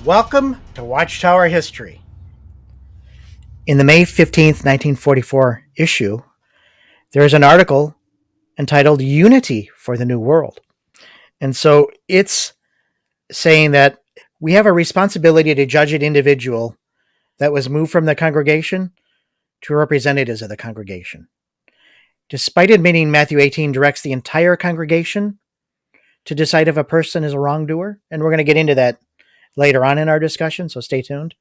Welcome to Watchtower History. In the May 15th, 1944 issue, there is an article entitled Unity for the New World. And so it's saying that we have a responsibility to judge an individual that was moved from the congregation to representatives of the congregation. Despite admitting Matthew 18 directs the entire congregation to decide if a person is a wrongdoer, and we're going to get into that later on in our discussion, so stay tuned.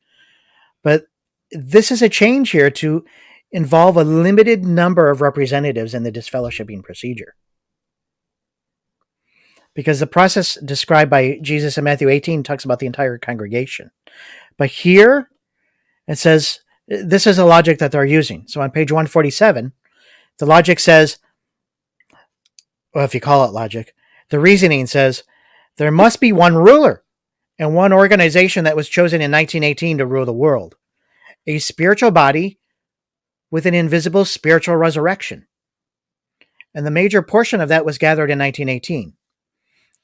But this is a change here to involve a limited number of representatives in the disfellowshipping procedure. Because the process described by Jesus in Matthew 18 talks about the entire congregation. But here it says, this is the logic that they're using. So on page 147, the logic says, well, if you call it logic, the reasoning says, there must be one ruler and one organization that was chosen in 1918 to rule the world. A spiritual body with an invisible spiritual resurrection. And the major portion of that was gathered in 1918.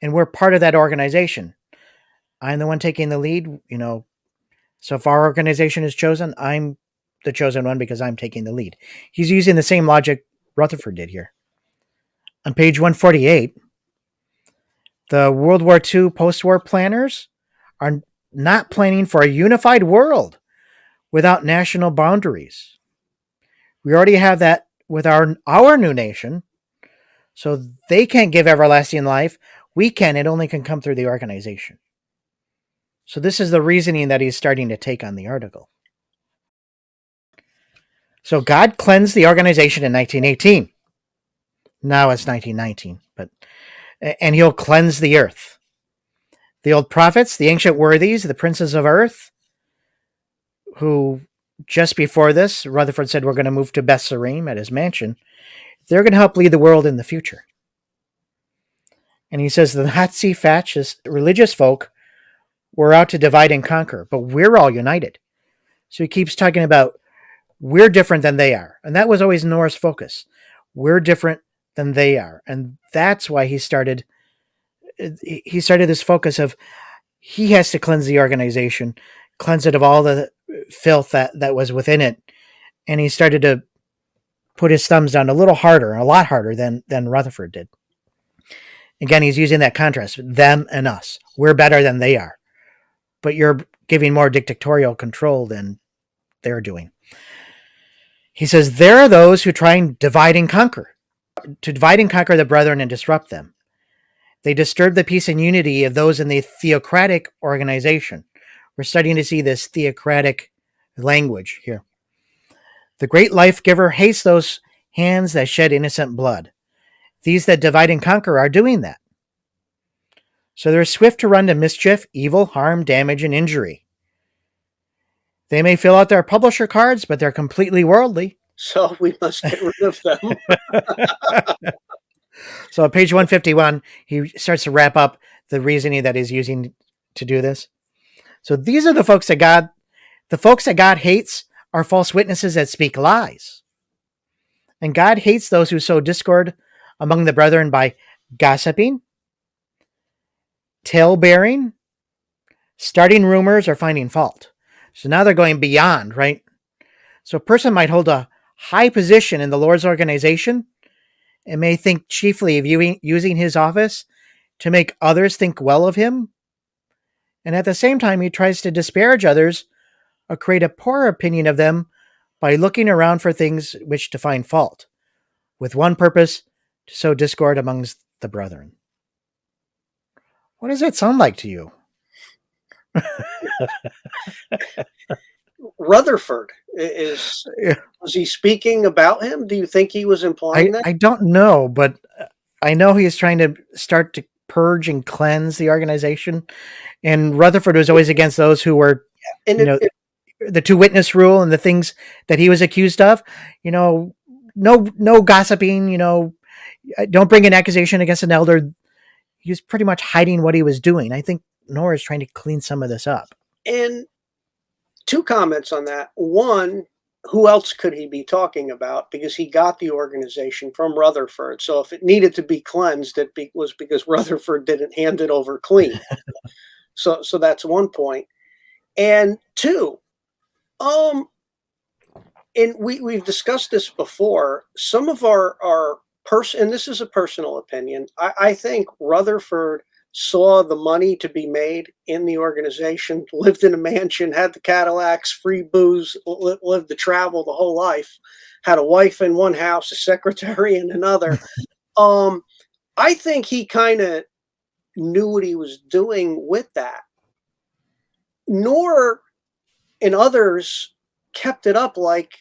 And we're part of that organization. I'm the one taking the lead, So if our organization is chosen, I'm the chosen one because I'm taking the lead. He's using the same logic Rutherford did here. On page 148, the World War II post-war planners are not planning for a unified world without national boundaries. We already have that with our new nation, so they can't give everlasting life. We can. It only can come through the organization. So this is the reasoning that he's starting to take on the article. So God cleansed the organization in 1918. Now it's 1919, and he'll cleanse the earth. The old prophets, the ancient worthies, the princes of earth, who just before this, Rutherford said we're going to move to Beth Sarim at his mansion. They're going to help lead the world in the future. And he says the Nazi fascist religious folk were out to divide and conquer, but we're all united. So he keeps talking about we're different than they are. And that was always Knorr's focus. We're different than they are. And that's why he started this focus of he has to cleanse the organization, cleanse it of all the filth that was within it. And he started to put his thumbs down a lot harder than Rutherford did. Again, he's using that contrast, them and us. We're better than they are. But you're giving more dictatorial control than they're doing. He says, there are those who try and divide and conquer the brethren and disrupt them. They disturb the peace and unity of those in the theocratic organization. We're starting to see this theocratic language here. The great life giver hates those hands that shed innocent blood. These that divide and conquer are doing that. So they're swift to run to mischief, evil, harm, damage, and injury. They may fill out their publisher cards, but they're completely worldly. So we must get rid of them. So on page 151, he starts to wrap up the reasoning that he's using to do this. So these are the folks that God hates are false witnesses that speak lies. And God hates those who sow discord among the brethren by gossiping, tale-bearing, starting rumors, or finding fault. So now they're going beyond, right? So a person might hold a high position in the Lord's organization and may think chiefly of using his office to make others think well of him. And at the same time, he tries to disparage others or create a poor opinion of them by looking around for things which to find fault, with one purpose, to sow discord amongst the brethren. What does that sound like to you? Rutherford, was he speaking about him? Do you think he was implying that? I don't know, but I know he is trying to start to purge and cleanse the organization. And Rutherford was always against those who were, the two witness rule and the things that he was accused of. No gossiping. Don't bring an accusation against an elder. He was pretty much hiding what he was doing. I think Knorr is trying to clean some of this up. And two comments on that. One, who else could he be talking about? Because he got the organization from Rutherford. So if it needed to be cleansed, was because Rutherford didn't hand it over clean. So that's one point. And two, um, and we've discussed this before. Some of our person, and this is a personal opinion. I think Rutherford saw the money to be made in the organization, lived in a mansion, had the Cadillacs, free booze, lived the travel the whole life, had a wife in one house, a secretary in another. Um, I think he kind of knew what he was doing with that. Nor and others kept it up like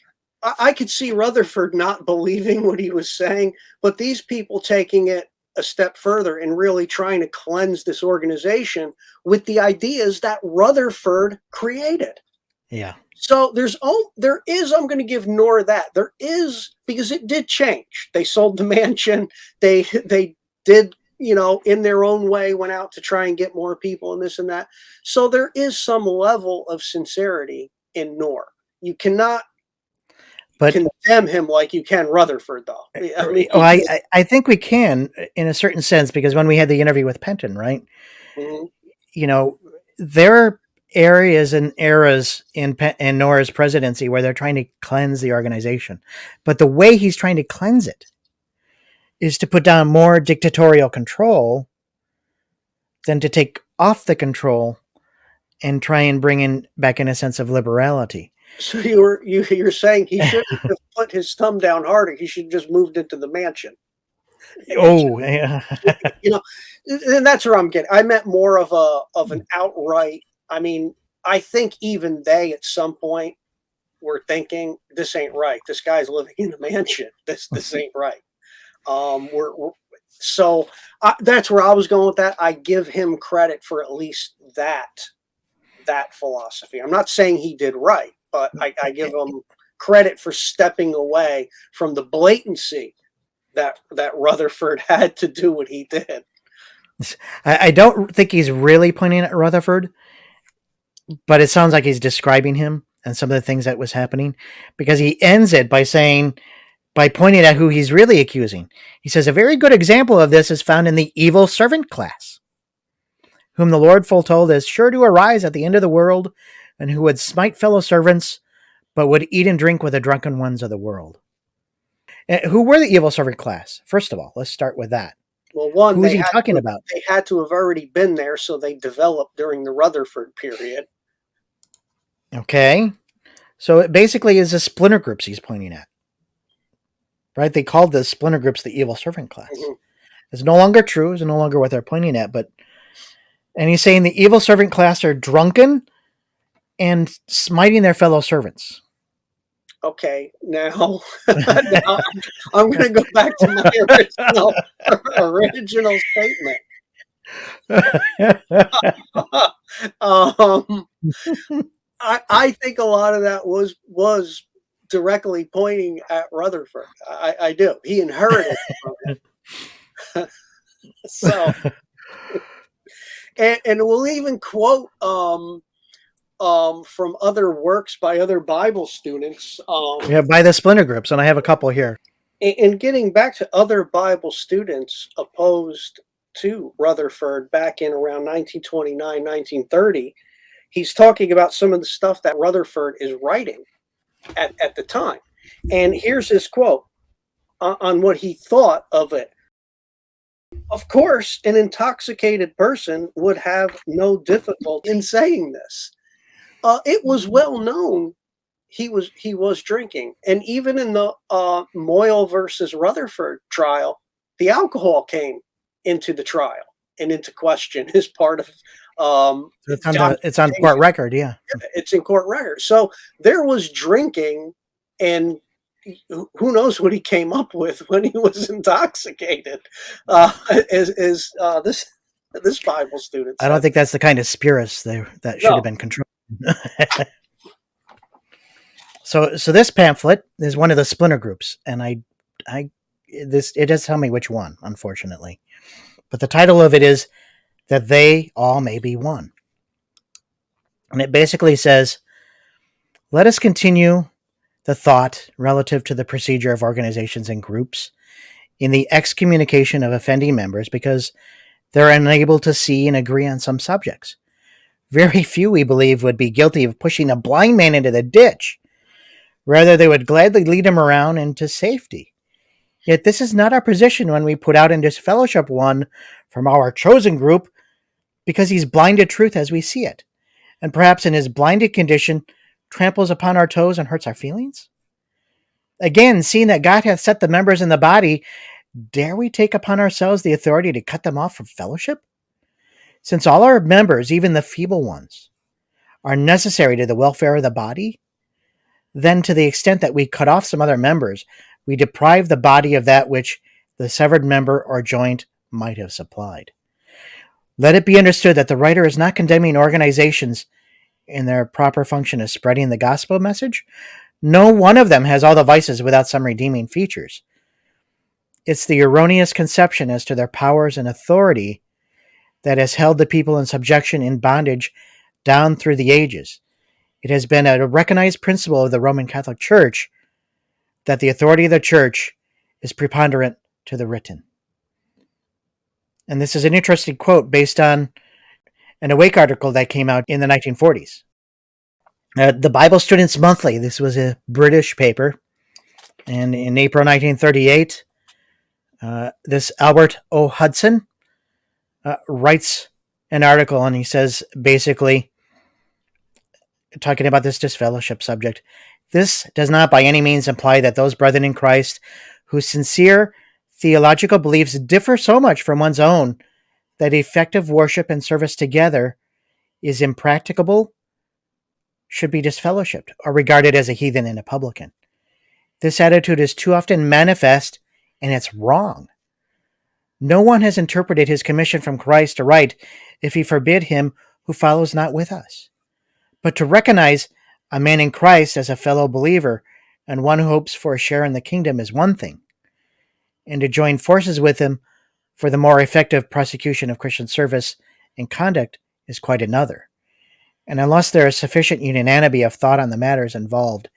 I could see Rutherford not believing what he was saying, but these people taking it a step further and really trying to cleanse this organization with the ideas that Rutherford created. Yeah. So there is, I'm going to give Knorr that. There is, because it did change. They sold the mansion. They did, in their own way, went out to try and get more people and this and that. So there is some level of sincerity in Knorr. You cannot But condemn him like you can Rutherford, though. I mean, I think we can in a certain sense, because when we had the interview with Penton, right? mhm. There are areas and eras in Nora's presidency where they're trying to cleanse the organization, but the way he's trying to cleanse it is to put down more dictatorial control than to take off the control and try and bring in back in a sense of liberality. So you're saying he shouldn't have put his thumb down harder. He should just moved into the mansion. Oh, yeah. you know, and that's where I'm getting. I meant more of an outright. I mean, I think even they at some point were thinking, "This ain't right. This guy's living in a mansion. This ain't right." So that's where I was going with that. I give him credit for at least that philosophy. I'm not saying he did right, but I give him credit for stepping away from the blatancy that Rutherford had to do what he did. I don't think he's really pointing at Rutherford, but it sounds like he's describing him and some of the things that was happening, because he ends it by pointing at who he's really accusing. He says, a very good example of this is found in the evil servant class, whom the Lord foretold is sure to arise at the end of the world, and who would smite fellow servants, but would eat and drink with the drunken ones of the world. Who were the evil servant class? First of all, let's start with that. Well, one, who is he talking about? They had to have already been there, so they developed during the Rutherford period. Okay. So it basically is the splinter groups he's pointing at. Right? They called the splinter groups the evil servant class. Mm-hmm. It's no longer true. It's no longer what they're pointing at. And he's saying the evil servant class are drunken and smiting their fellow servants. Okay, now I'm going to go back to my original statement. I think a lot of that was directly pointing at Rutherford. I do. He inherited from him. So, and we'll even quote from other works by other Bible students. By the splinter groups, and I have a couple here. And getting back to other Bible students opposed to Rutherford back in around 1929, 1930, he's talking about some of the stuff that Rutherford is writing at the time. And here's his quote on what he thought of it. Of course, an intoxicated person would have no difficulty in saying this. It was well known he was drinking, and even in the Moyle versus Rutherford trial, the alcohol came into the trial and into question as part of. It's on court record, yeah. It's in court record. So there was drinking, and who knows what he came up with when he was intoxicated. As this Bible student said. I don't think that's the kind of spirits that should have been controlled. So this pamphlet is one of the splinter groups, and it does tell me which one, unfortunately. But the title of it is That They All May Be One. And it basically says, let us continue the thought relative to the procedure of organizations and groups in the excommunication of offending members because they're unable to see and agree on some subjects. Very few, we believe, would be guilty of pushing a blind man into the ditch. Rather, they would gladly lead him around into safety. Yet this is not our position when we put out and disfellowship one from our chosen group, because he's blind to truth as we see it, and perhaps in his blinded condition tramples upon our toes and hurts our feelings. Again, seeing that God hath set the members in the body, dare we take upon ourselves the authority to cut them off from fellowship? Since all our members, even the feeble ones, are necessary to the welfare of the body, then to the extent that we cut off some other members, we deprive the body of that which the severed member or joint might have supplied. Let it be understood that the writer is not condemning organizations in their proper function of spreading the gospel message. No one of them has all the vices without some redeeming features. It's the erroneous conception as to their powers and authority that has held the people in subjection in bondage down through the ages. It has been a recognized principle of the Roman Catholic Church that the authority of the Church is preponderant to the written. And this is an interesting quote based on an Awake article that came out in the 1940s. The Bible Students Monthly, this was a British paper, and in April 1938, this Albert O. Hudson writes an article, and he says, basically, talking about this disfellowship subject, this does not by any means imply that those brethren in Christ whose sincere theological beliefs differ so much from one's own that effective worship and service together is impracticable should be disfellowshipped or regarded as a heathen and a publican. This attitude is too often manifest, and it's wrong. No one has interpreted his commission from Christ aright if he forbid him who follows not with us. But to recognize a man in Christ as a fellow believer and one who hopes for a share in the kingdom is one thing, and to join forces with him for the more effective prosecution of Christian service and conduct is quite another. And unless there is sufficient unanimity of thought on the matters involved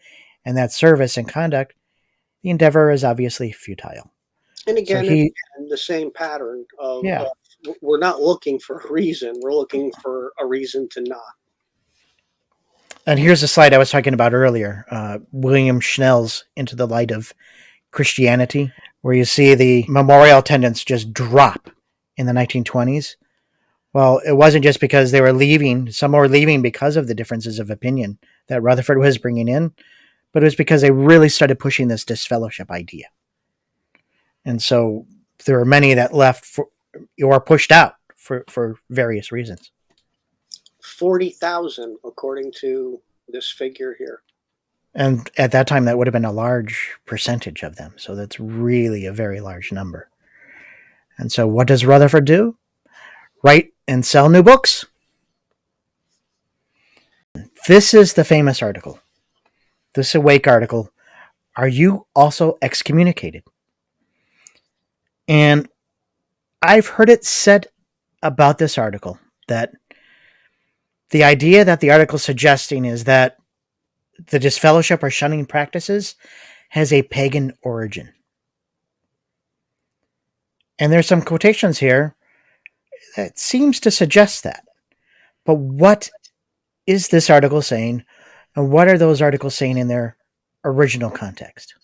in that service and conduct, the endeavor is obviously futile. And again, the same pattern of we're not looking for a reason. We're looking for a reason to not. And here's the slide I was talking about earlier, William Schnell's Into the Light of Christianity, where you see the memorial attendance just drop in the 1920s. Well, it wasn't just because they were leaving. Some were leaving because of the differences of opinion that Rutherford was bringing in, but it was because they really started pushing this disfellowship idea. And so there were many that left or pushed out for various reasons. 40,000, according to this figure here. And at that time, that would have been a large percentage of them. So that's really a very large number. And so what does Rutherford do? Write and sell new books? This is the famous article. This Awake article. Are you also excommunicated? And I've heard it said about this article that the idea that the article is suggesting is that the disfellowship or shunning practices has a pagan origin. And there's some quotations here that seems to suggest that. But what is this article saying? And what are those articles saying in their original context?